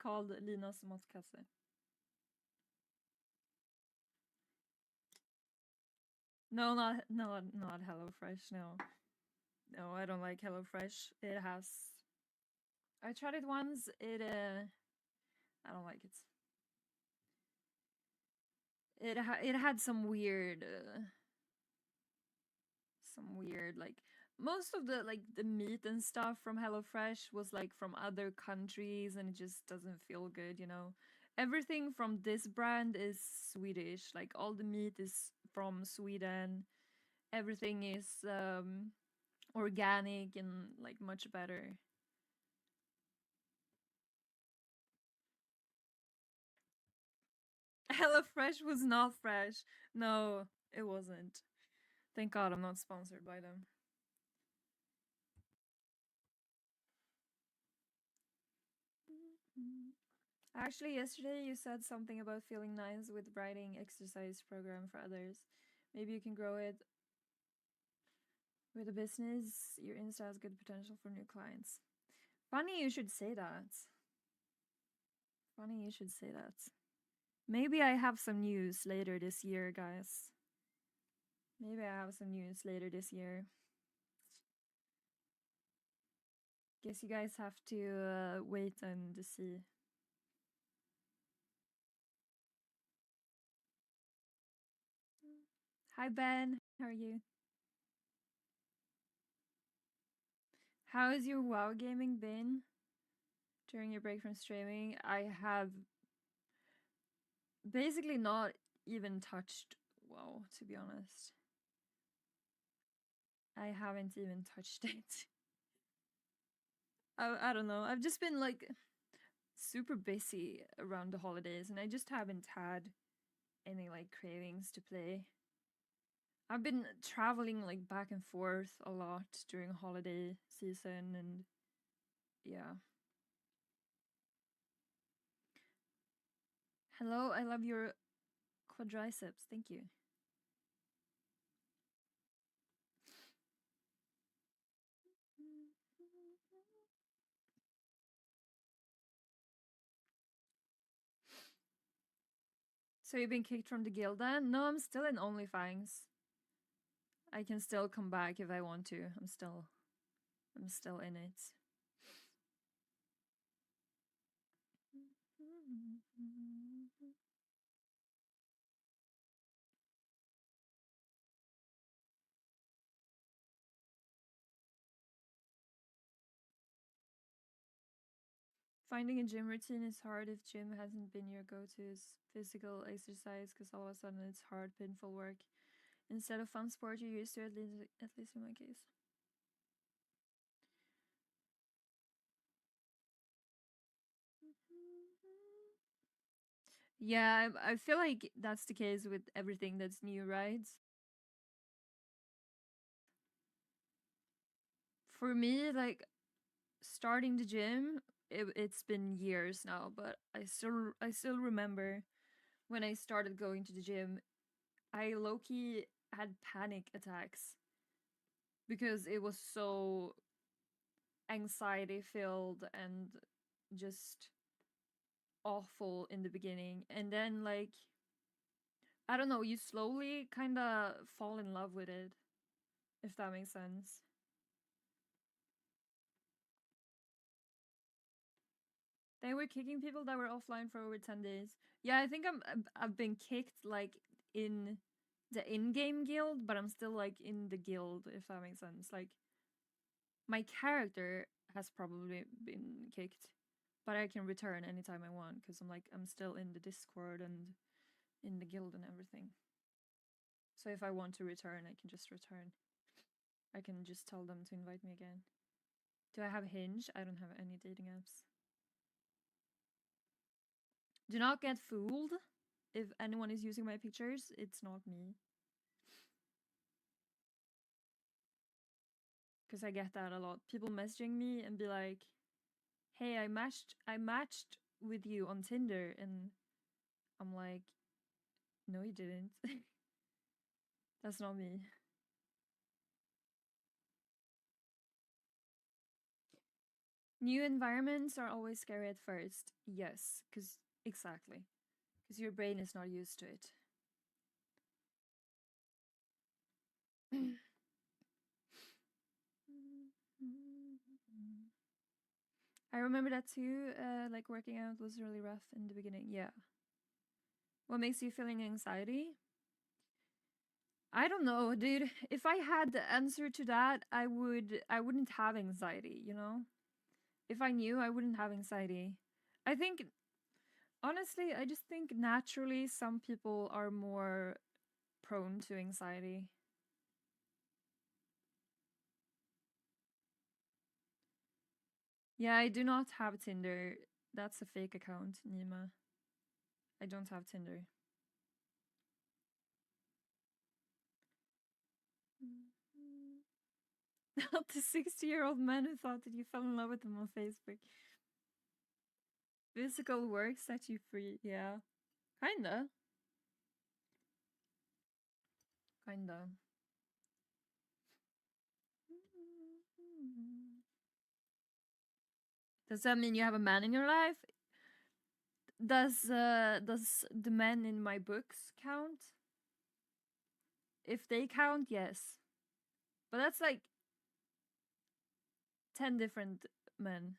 called Linas matkasse. No, not HelloFresh. No, no, I don't like HelloFresh. It has. I tried it once. I don't like it. It had some weird like most of the like the meat and stuff from HelloFresh was like from other countries and it just doesn't feel good, you know. Everything from this brand is Swedish. Like all the meat is from Sweden. Everything is organic and like much better. HelloFresh was not fresh. No, it wasn't. Thank God I'm not sponsored by them. Actually, yesterday you said something about feeling nice with writing exercise program for others. Maybe you can grow it with a business. Your Insta has good potential for new clients. Funny you should say that. Funny you should say that. Maybe I have some news later this year, guys. Maybe I have some news later this year. Guess you guys have to wait and see. Hi Ben, how are you? How has your WoW gaming been during your break from streaming? I have basically not even touched WoW, to be honest. I haven't even touched it. I don't know. I've just been like super busy around the holidays and I just haven't had any like cravings to play. I've been traveling like back and forth a lot during holiday season and yeah. Hello, I love your quadriceps. Thank you. So you've been kicked from the guild then? No, I'm still in OnlyFans. I can still come back if I want to. I'm still in it. Finding a gym routine is hard if gym hasn't been your go-to physical exercise because all of a sudden it's hard, painful work. Instead of fun sport you're used to, at least in my case. Yeah, I feel like that's the case with everything that's new, right? For me, like starting the gym, it's been years now, but I still remember when I started going to the gym, I low-key had panic attacks because it was so anxiety filled and just awful in the beginning. And then like I don't know, you slowly kind of fall in love with it, if that makes sense. They were kicking people that were offline for over 10 days. Yeah, I think I've been kicked like in the in-game guild, but I'm still like in the guild, if that makes sense. Like my character has probably been kicked, but I can return anytime I want because I'm still in the Discord and in the guild and everything. So if I want to return, I can just return. I can just tell them to invite me again. Do I have Hinge? I don't have any dating apps. Do not get fooled. If anyone is using my pictures, it's not me. Because I get that a lot. People messaging me and be like, "Hey, I matched with you on Tinder," and I'm like, "No, you didn't. That's not me." New environments are always scary at first. Yes, because exactly. Because your brain is not used to it. I remember that too. Like working out was really rough in the beginning. Yeah. What makes you feeling anxiety? I don't know, dude. If I had the answer to that, I wouldn't have anxiety, you know? If I knew, I wouldn't have anxiety. I think honestly, I just think naturally some people are more prone to anxiety. Yeah, I do not have Tinder. That's a fake account, Nima. I don't have Tinder. Not the 60-year-old man who thought that you fell in love with him on Facebook. Physical work set you free. Yeah. Kinda. Kinda. Does that mean you have a man in your life? Does the men in my books count? If they count, yes. But that's like 10 different men.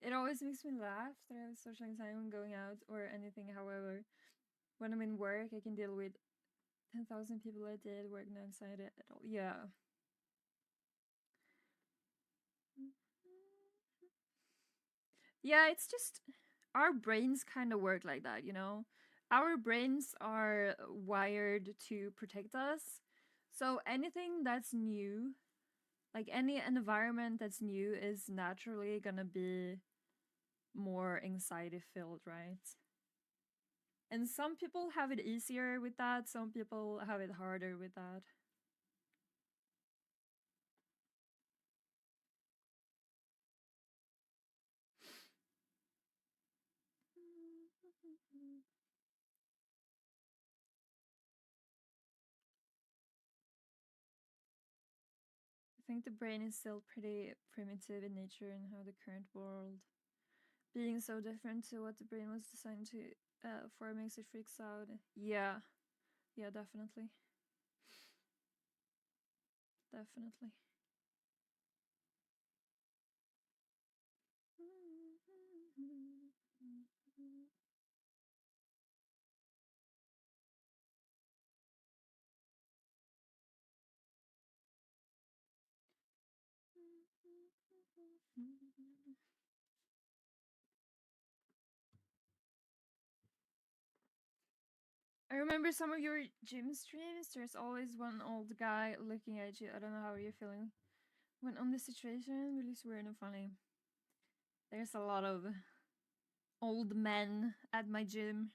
It always makes me laugh that I have social anxiety when going out or anything. However, when I'm in work, I can deal with 10,000 people a day at work, no anxiety at all. Yeah. Yeah, it's just our brains kind of work like that, you know? Our brains are wired to protect us. So anything that's new, like any environment that's new, is naturally gonna be more anxiety filled, right? And some people have it easier with that, some people have it harder with that. I think the brain is still pretty primitive in nature and how the current world being so different to what the brain was designed to for makes it freaks out. Yeah, yeah, definitely, definitely. I remember some of your gym streams. There's always one old guy looking at you. I don't know how you're feeling when on this situation. Really weird and funny. There's a lot of old men at my gym.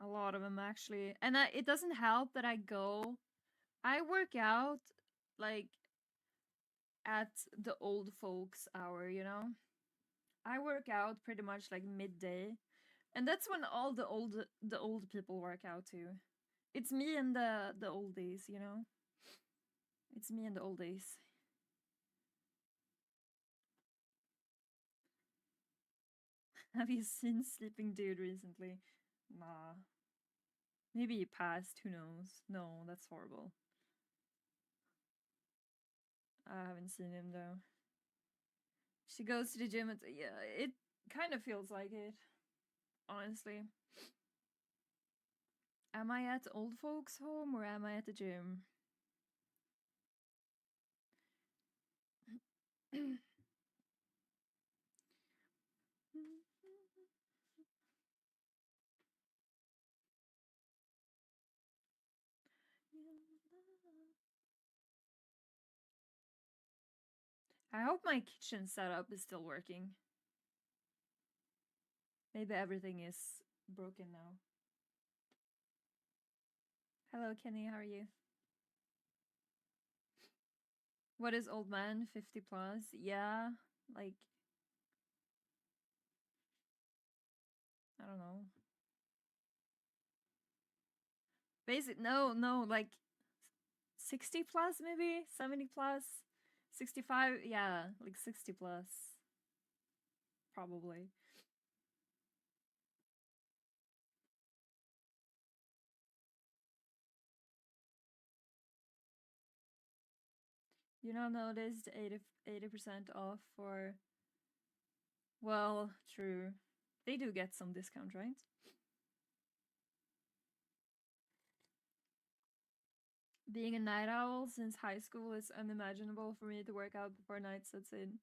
A lot of them actually, and it doesn't help that I go. I work out like at the old folks hour, you know. I work out pretty much like midday, and that's when all the old people work out too. It's me and the old days, you know. It's me and the old days. Have you seen Sleeping Dude recently? Nah. Maybe he passed. Who knows? No, that's horrible. I haven't seen him though. She goes to the gym. And yeah, it kind of feels like it. Honestly, am I at old folks' home or am I at the gym? I hope my kitchen setup is still working. Maybe everything is broken now. Hello, Kenny. How are you? What is old man? 50 plus? Yeah, like I don't know. Basic, no, like 60 plus, maybe 70 plus, 65. Yeah, like 60 plus, probably. You not noticed 80% off for. Well, true. They do get some discount, right? Being a night owl since high school is unimaginable for me to work out before night sets in.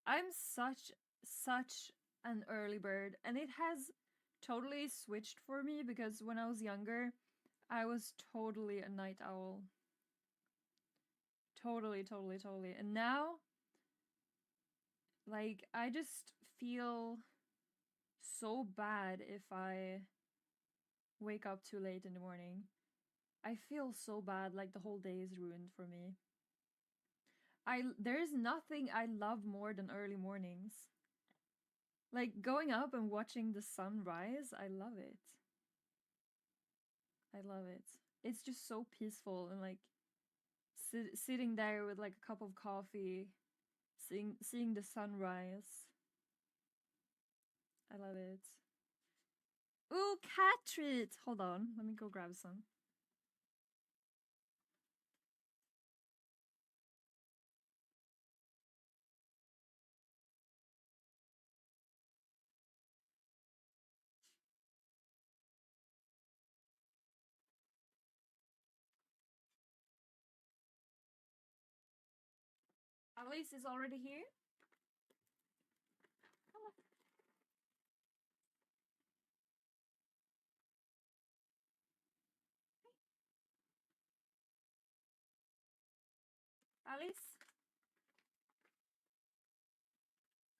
I'm such an early bird, and it has totally switched for me because when I was younger, I was totally a night owl. Totally. And now, like, I just feel so bad if I wake up too late in the morning. I feel so bad, like the whole day is ruined for me. There's nothing I love more than early mornings. Like going up and watching the sun rise, I love it. I love it. It's just so peaceful and like sitting there with like a cup of coffee, seeing the sunrise. I love it. Ooh, cat treats! Hold on, let me go grab some. Alice is already here. Alice,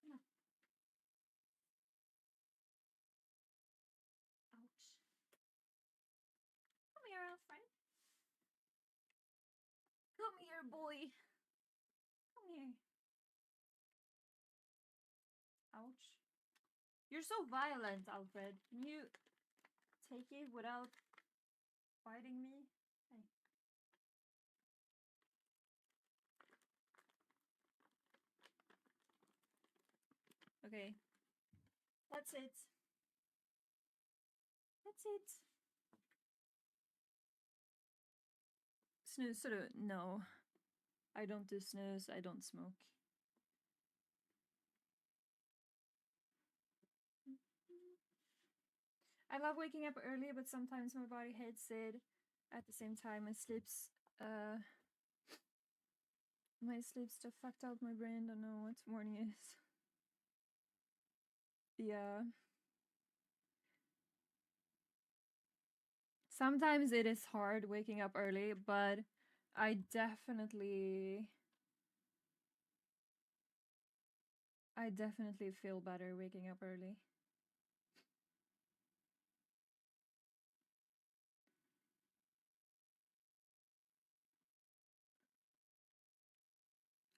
come on. Ouch. Come here, Alfred. Come here, boy. Come here. Ouch. You're so violent, Alfred. Can you take it without fighting me? Hey. Okay. That's it. That's it. Snooze, sort of. No. I don't do snooze. I don't smoke. I love waking up early, but sometimes my body hates it. At the same time, my sleep stuff fucked up my brain. Don't know what morning is. Yeah. Sometimes it is hard waking up early, but I definitely I definitely feel better waking up early.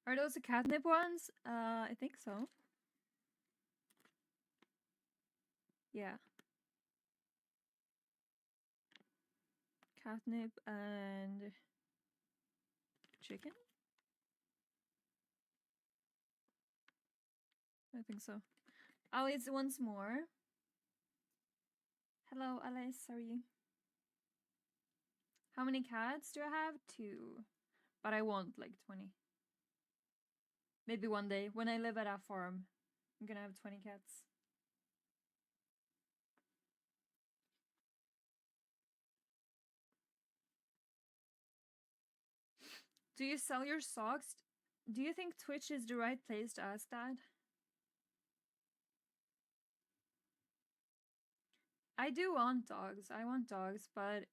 Are those the catnip ones? I think so. Yeah. Catnip and chicken? I think so. I'll eat once more. Hello, Alice. How are you? How many cats do I have? 2. But I want like 20. Maybe one day when I live at a farm, I'm gonna have 20 cats. Do you sell your socks? Do you think Twitch is the right place to ask that? I do want dogs. I want dogs, but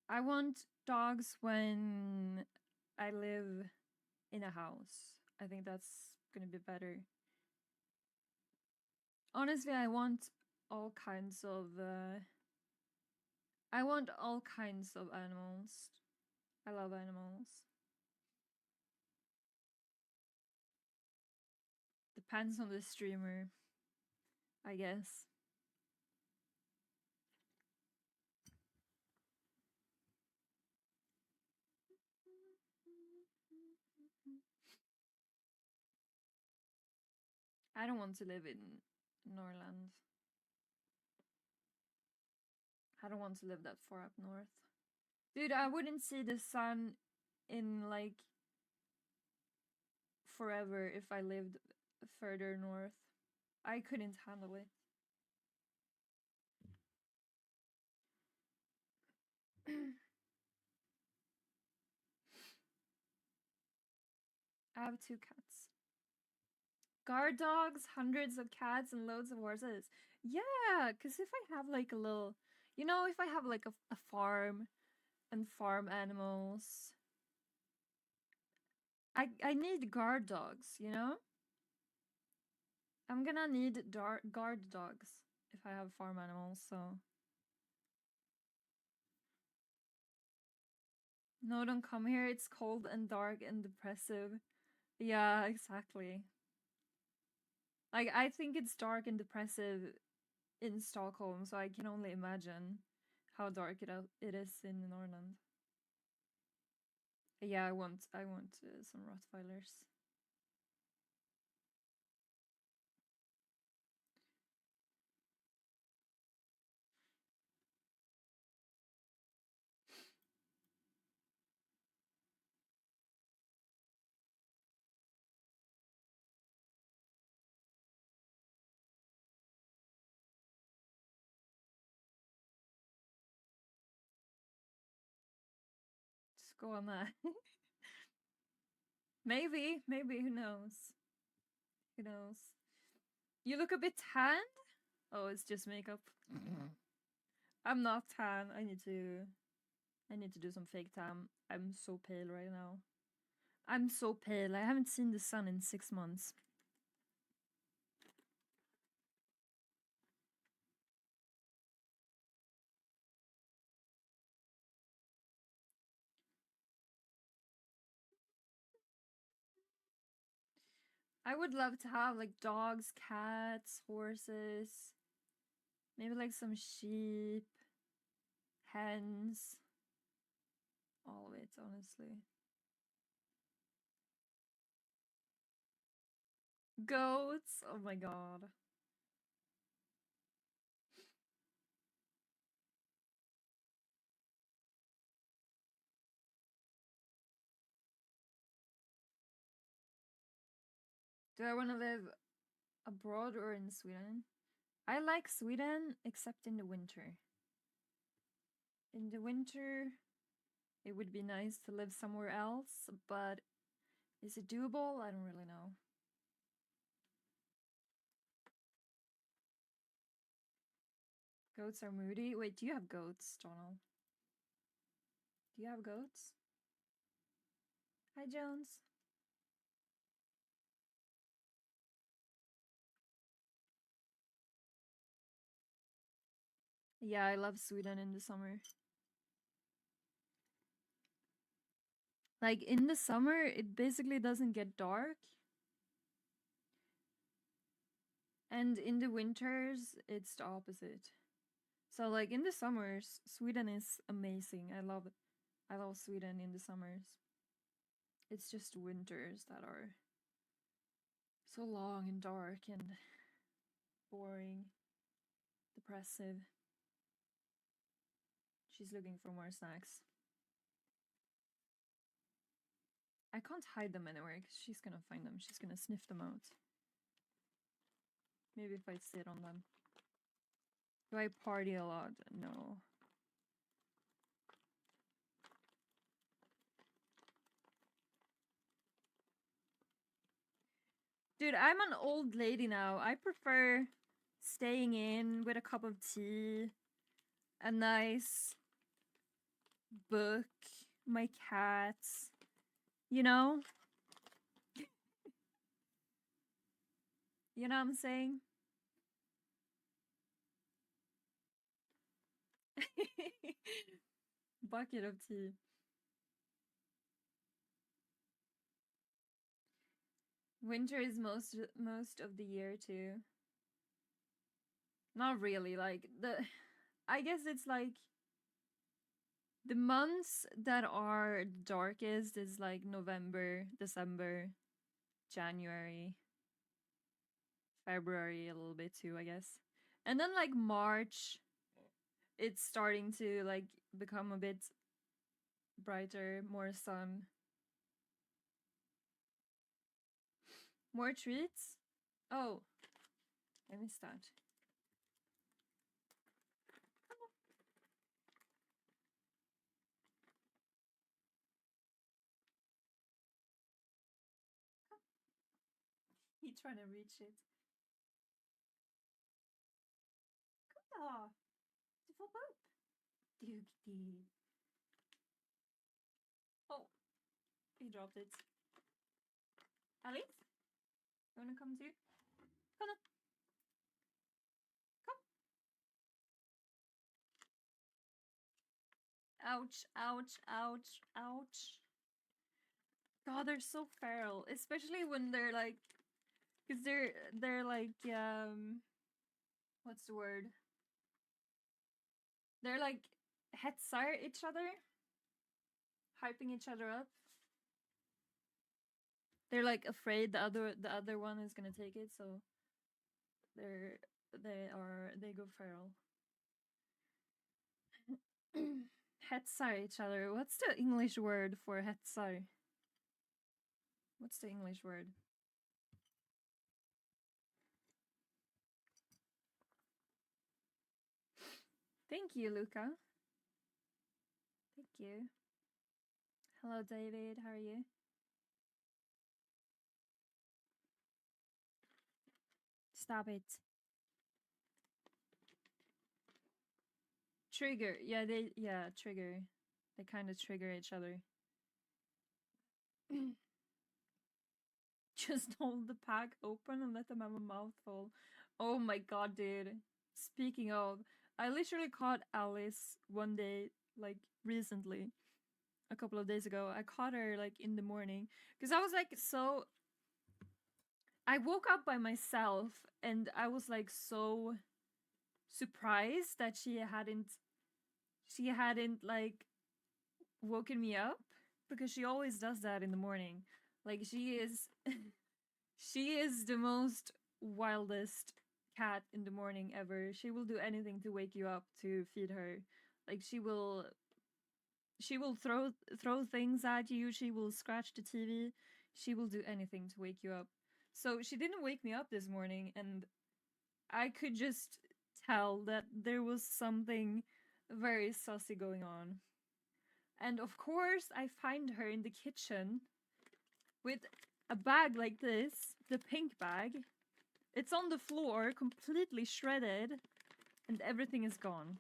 I want dogs when I live in a house. I think that's gonna be better. Honestly, I want all kinds of. I want all kinds of animals. I love animals. Depends on the streamer, I guess. I don't want to live in Norland. I don't want to live that far up north. Dude, I wouldn't see the sun in like forever if I lived further north. I couldn't handle it. I have two cats. Guard dogs, hundreds of cats, and loads of horses. Yeah, because if I have like a little, if I have like a farm and farm animals, I need guard dogs, I'm gonna need guard dogs if I have farm animals, so. No, don't come here. It's cold and dark and depressive. Yeah, exactly. Like, I think it's dark and depressive in Stockholm, so I can only imagine how dark it is in Norrland. Yeah, I want some Rottweilers. Just go on that. Maybe, who knows? Who knows? You look a bit tanned? Oh, it's just makeup. I'm not tan. I need to do some fake tan. I'm so pale right now. I'm so pale. I haven't seen the sun in 6 months. I would love to have like dogs, cats, horses, maybe like some sheep, hens, all of it, honestly. Goats, oh my god. Do I want to live abroad or in Sweden? I like Sweden, except in the winter. In the winter, it would be nice to live somewhere else, but is it doable? I don't really know. Goats are moody. Wait, do you have goats, Donald? Do you have goats? Hi, Jones. Yeah, I love Sweden in the summer. Like in the summer, it basically doesn't get dark. And in the winters, it's the opposite. So like in the summers, Sweden is amazing. I love it. I love Sweden in the summers. It's just winters that are so long and dark and boring, depressive. She's looking for more snacks. I can't hide them anywhere because she's gonna find them. She's gonna sniff them out. Maybe if I sit on them. Do I party a lot? No. Dude, I'm an old lady now. I prefer staying in with a cup of tea, a nice book, my cats, you know? You know what I'm saying? Bucket of tea. Winter is most of the year too. Not really, like the I guess it's like The months that are darkest is like November, December, January, February a little bit too, I guess. And then like March, it's starting to like become a bit brighter, more sun. More treats? Oh, I missed that. He trying to reach it. Ah, det får upp. Duktig. Oh, he dropped it. Alice, you wanna come too? Come on, come. Ouch, ouch, ouch, ouch. God, they're so feral, especially when they're like, cause they're like what's the word? They're like hetsar each other, hyping each other up. They're like afraid the other one is gonna take it, so they're they go feral. Hetsar each other. What's the English word for hetsar? What's the English word? Thank you, Luca. Thank you. Hello, David. How are you? Stop it. Trigger. Yeah, trigger. They kind of trigger each other. Just hold the pack open and let them have a mouthful. Oh my god, dude. Speaking of, I literally caught Alice one day, like recently, a couple of days ago. I caught her like in the morning because I was like so. I woke up by myself and I was like so surprised that she hadn't like woken me up because she always does that in the morning. Like she is the most wildest cat in the morning ever. She will do anything to wake you up to feed her. Like she will throw things at you. She will scratch the TV. She will do anything to wake you up. So she didn't wake me up this morning, and I could just tell that there was something very sussy going on. And of course, I find her in the kitchen with a bag like this, the pink bag. It's on the floor, completely shredded, and everything is gone.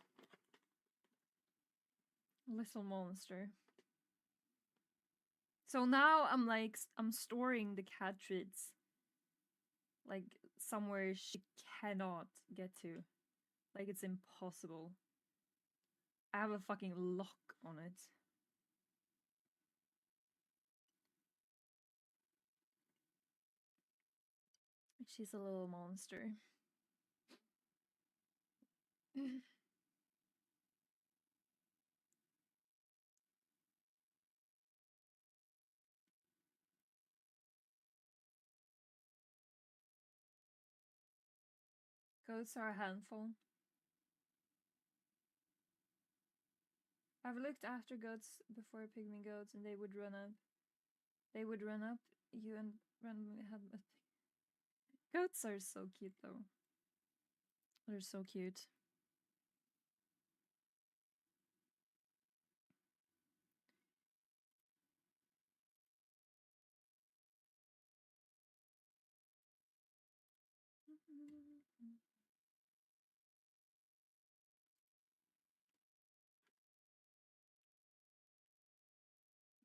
Little monster. So now I'm storing the cat treats like somewhere she cannot get to. Like it's impossible. I have a fucking lock on it. She's a little monster. Goats are a handful. I've looked after goats before, pygmy goats, and they would run up. They would run up you and randomly have a thing. Goats are so cute though. They're so cute.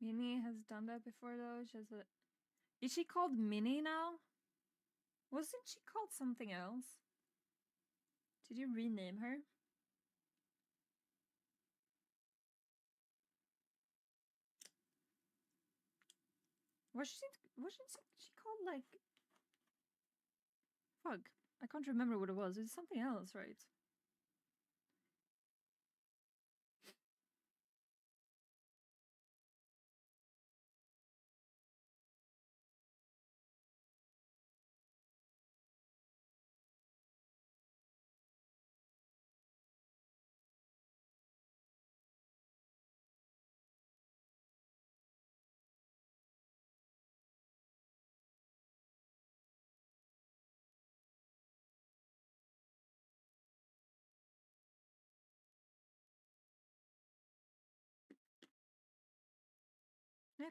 Minnie has done that before though. She has a. Is she called Minnie now? Wasn't she called something else? Did you rename her? Wasn't she called like fuck? I can't remember what it was. It's something else, right?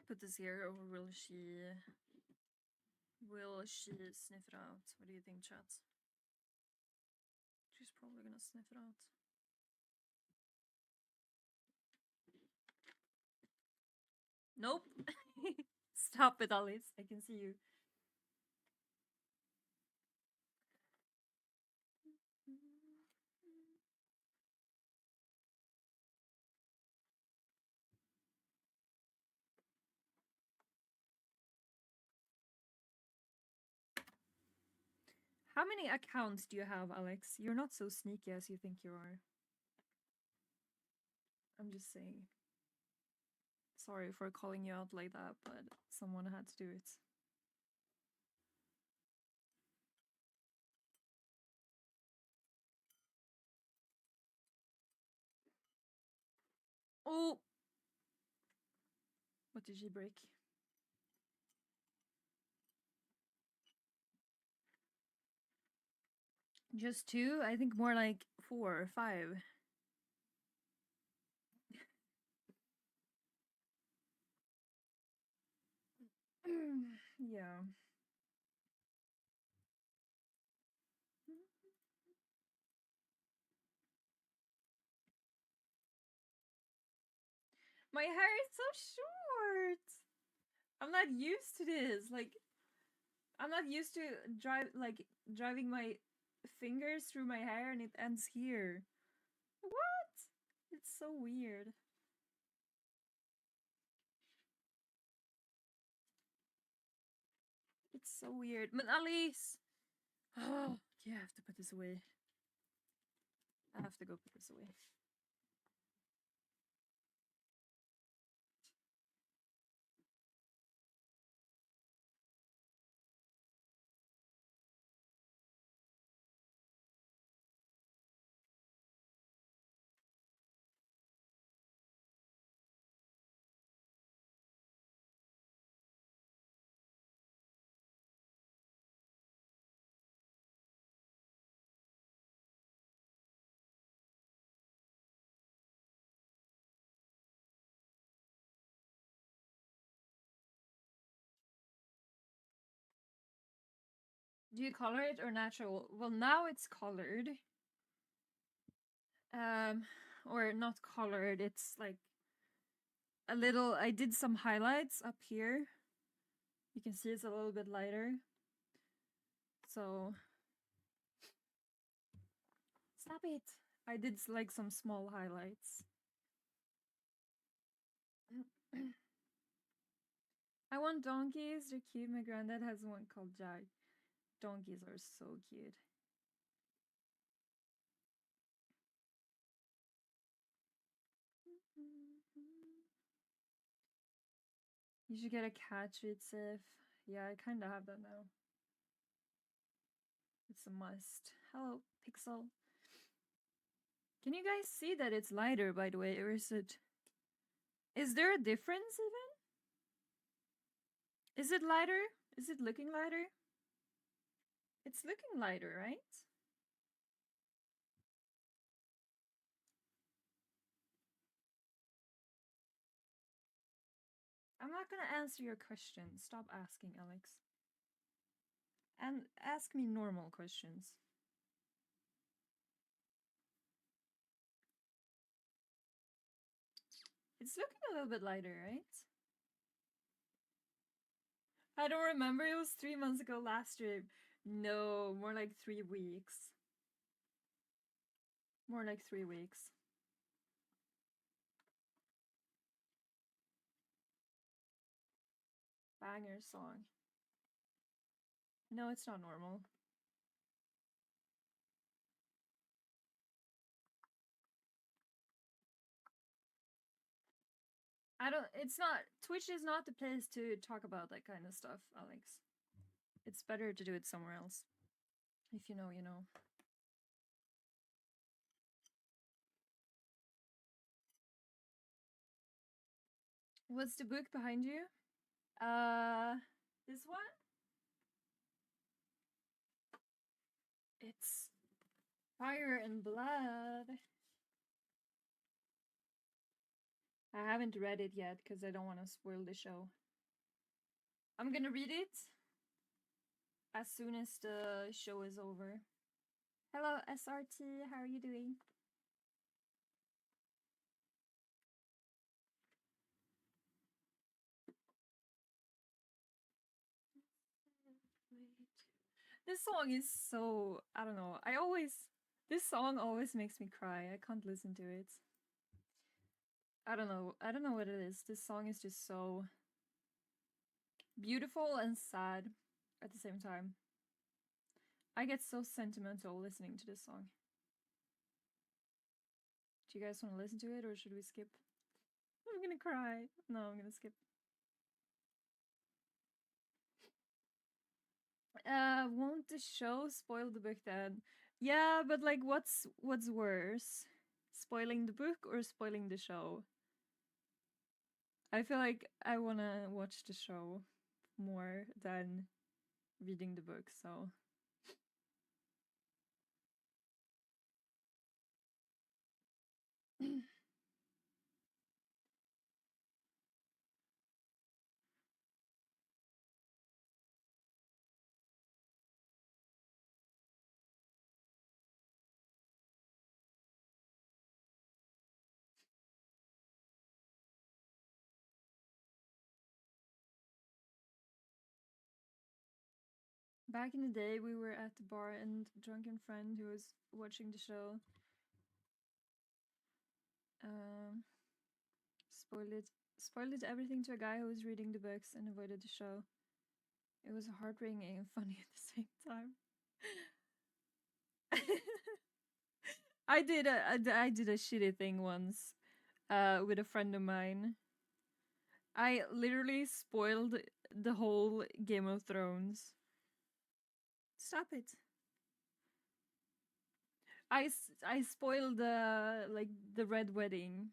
put this here, or will she sniff it out? What do you think, chat? She's probably gonna sniff it out. Nope. Stop it, Alice. I can see you. How many accounts do you have, Alex? You're not so sneaky as you think you are. I'm just saying. Sorry for calling you out like that, but someone had to do it. Oh! What did she break? Just 2? I think more like 4 or 5. Yeah. My hair is so short! I'm not used to this. Like, I'm not used to driving my fingers through my hair and it ends here. What? It's so weird. It's so weird. But Alice! Oh, you have to put this away. I have to go put this away. Do you color it or natural? Well, now it's colored. Or not colored, it's like a little, I did some highlights up here. You can see it's a little bit lighter. So, stop it. I did like some small highlights. I want donkeys, they're cute. My granddad has one called Jack. Donkeys are so cute. You should get a cat treat, Sif. Yeah, I kinda have that now. It's a must. Hello, Pixel. Can you guys see that it's lighter, by the way, or is it... Is there a difference, even? Is it lighter? Is it looking lighter? It's looking lighter, right? I'm not gonna answer your question. Stop asking, Alex. And ask me normal questions. It's looking a little bit lighter, right? I don't remember. It was 3 months ago last stream. No, more like 3 weeks. More like 3 weeks. Banger song. No, it's not normal. It's not, Twitch is not the place to talk about that kind of stuff, Alex. It's better to do it somewhere else. If you know, you know. What's the book behind you? This one? It's Fire and Blood. I haven't read it yet because I don't want to spoil the show. I'm gonna read it as soon as the show is over. Hello, SRT. How are you doing? This song is so, I don't know. This song always makes me cry. I can't listen to it. I don't know. I don't know what it is. This song is just so beautiful and sad at the same time. I get so sentimental listening to this song. Do you guys want to listen to it or should we skip? I'm gonna cry. No, I'm gonna skip. Won't the show spoil the book then? Yeah, but like what's worse? Spoiling the book or spoiling the show? I feel like I wanna watch the show more than reading the book, so back in the day we were at the bar and a drunken friend who was watching the show um spoiled it everything to a guy who was reading the books and avoided the show. It was heart-wringing and funny at the same time. I did a shitty thing once with a friend of mine. I literally spoiled the whole Game of Thrones. Stop it. I spoiled the like the red wedding.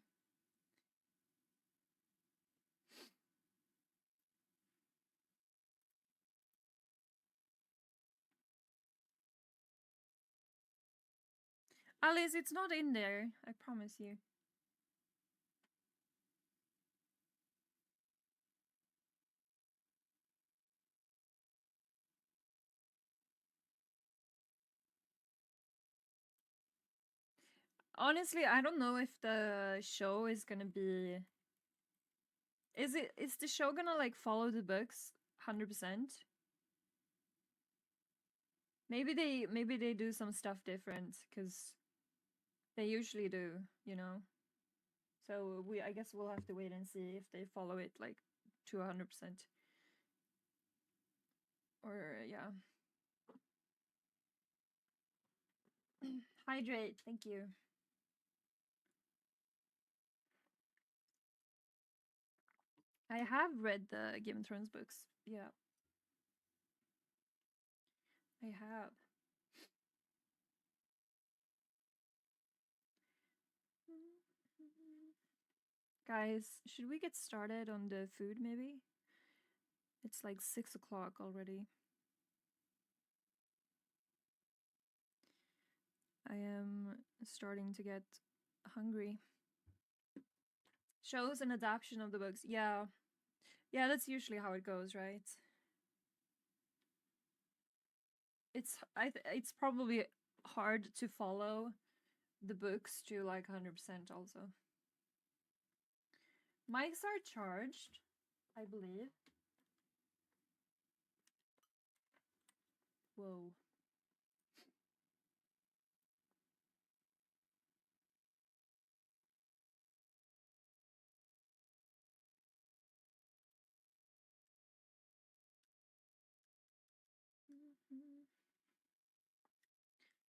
Alice, it's not in there. I promise you. Honestly, I don't know if the show is gonna be. Is the show gonna like follow the books 100%? Maybe they do some stuff different because they usually do, you know. So I guess we'll have to wait and see if they follow it like to 100%. Or yeah. Hydrate, thank you. I have read the Game of Thrones books. Yeah, I have. Guys, should we get started on the food maybe? It's like 6 o'clock already. I am starting to get hungry. Shows an adaptation of the books. Yeah. Yeah, that's usually how it goes, right? It's probably hard to follow the books to like 100% also. Mics are charged, I believe. Whoa.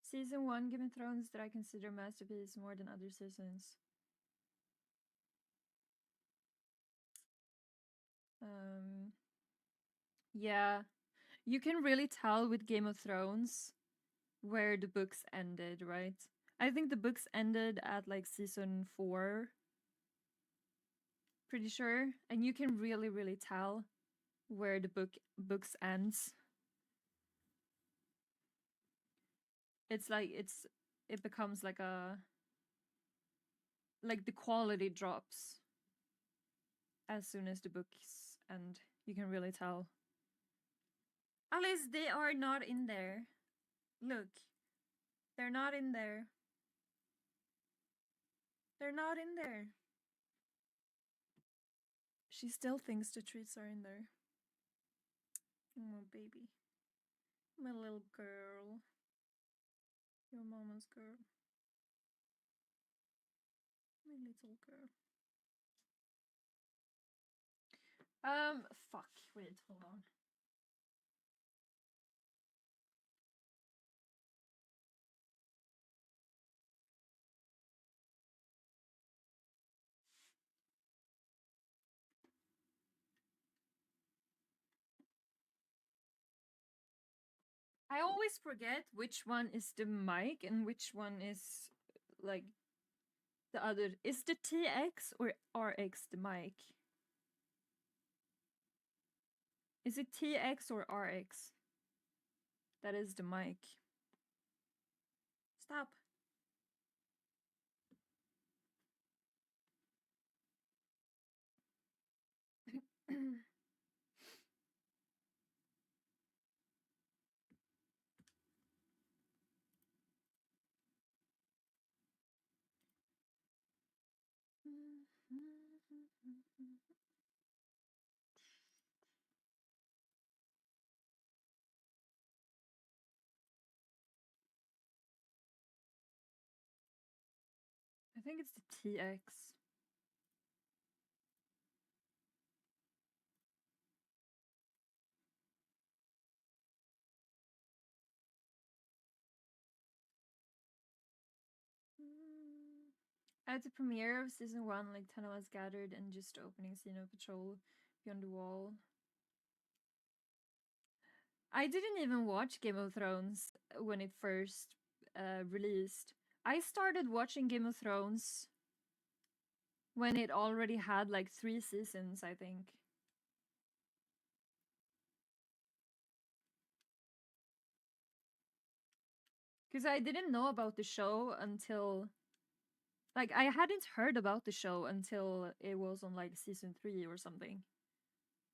Season 1 Game of Thrones that I consider masterpiece more than other seasons. Um, yeah, you can really tell with Game of Thrones where the books ended, right? I think the books ended at like season 4, pretty sure, and you can really tell where the books ends. It's like it becomes like a like the quality drops. as soon as the books end. You can really tell. Alice, they are not in there. Look. They're not in there. They're not in there. She still thinks the treats are in there. Oh, baby. My little girl. Your mama's girl. My little girl. Fuck. Wait, hold on. I always forget which one is the mic and which one is like the other. Is the TX or RX the mic? Is it TX or RX? That is the mic. Stop. I think it's the TX. At the premiere of season 1, like 10 of us gathered and just opening scene of Patrol Beyond the Wall. I didn't even watch Game of Thrones when it first released. I started watching Game of Thrones when it already had like 3 seasons, I think. Because I didn't know about the show until. Like, I hadn't heard about the show until it was on like season 3 or something.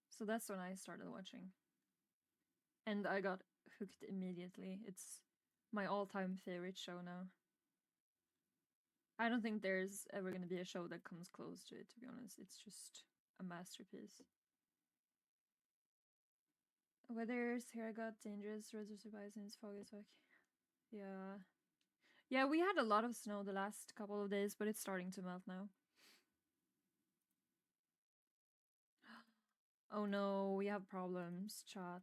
So that's when I started watching. And I got hooked immediately. It's my all-time favorite show now. I don't think there's ever going to be a show that comes close to it, to be honest. It's just a masterpiece. Weather's here got dangerous. Roads are surprising. It's foggy as fuck. Yeah. Yeah, we had a lot of snow the last couple of days, but it's starting to melt now. Oh no, we have problems, chat.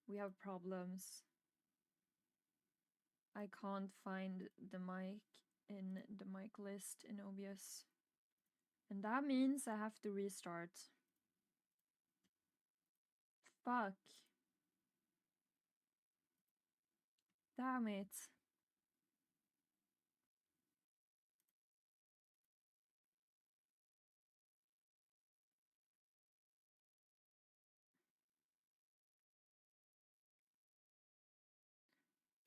We have problems. I can't find the mic in the mic list in OBS. And that means I have to restart. Fuck. Damn it.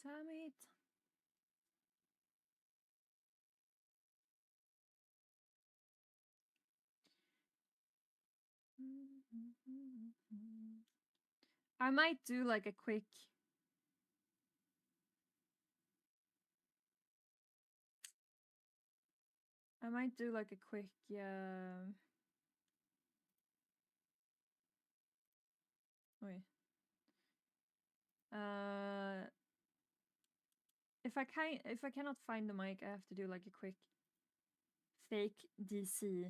Damn it. I might do like a quick. I might do like a quick. Wait. If I cannot find the mic, I have to do like a quick fake DC.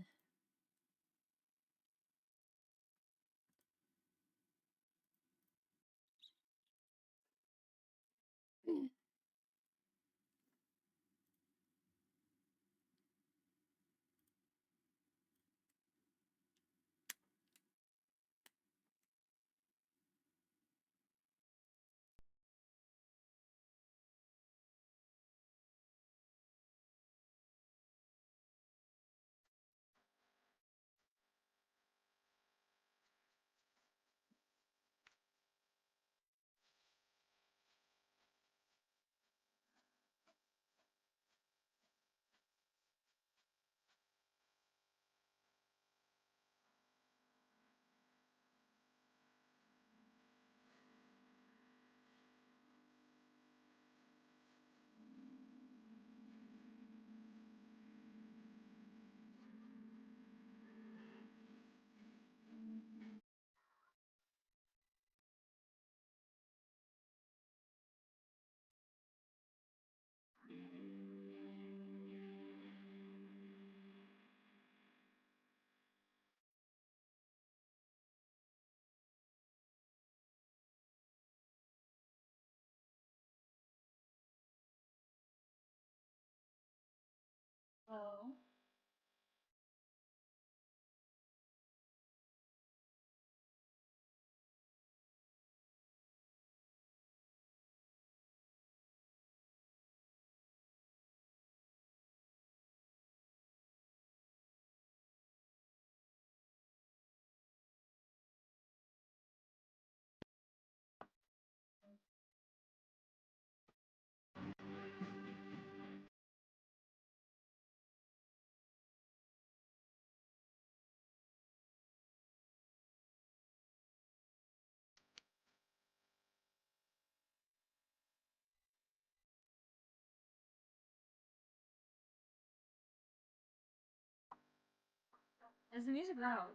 Oh. Is the music loud?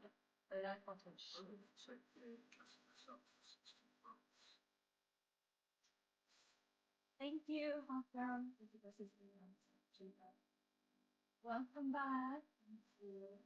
Thank you, Hawthorne. Welcome back. I need to.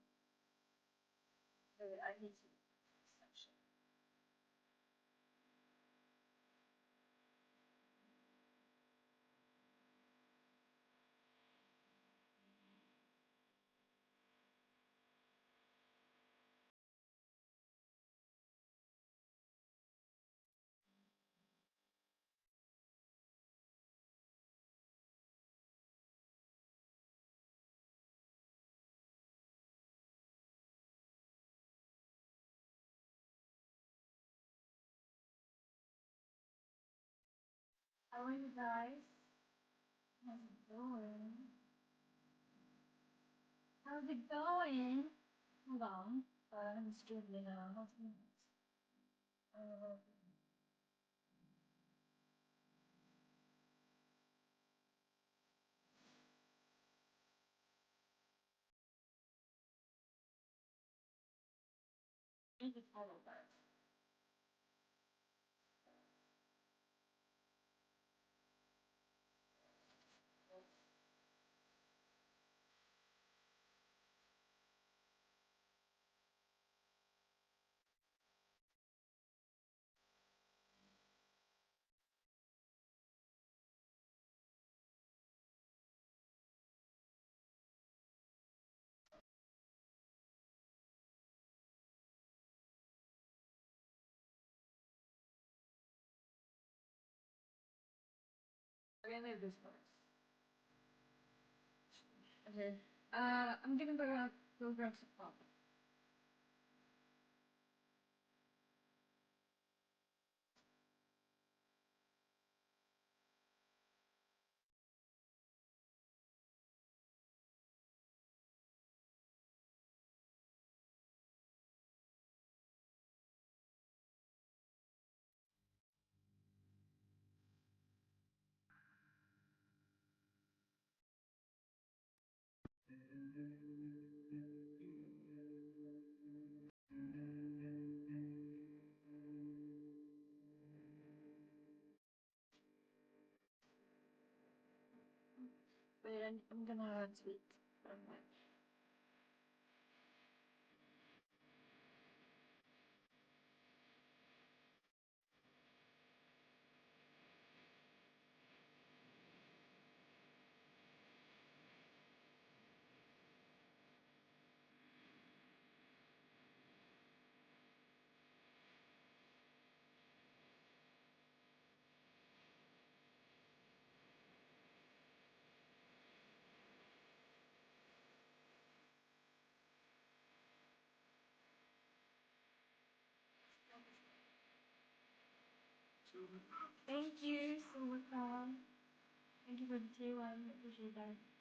How are you guys? How's it going? How's it going? Hold on. I'm streaming now. How's it? Uh, Read the title first. We're gonna leave this first. Okay. I'm gonna go grab some coffee. Wait, I'm gonna tweet. Thank you so much. Thank you for the tea one. I appreciate that.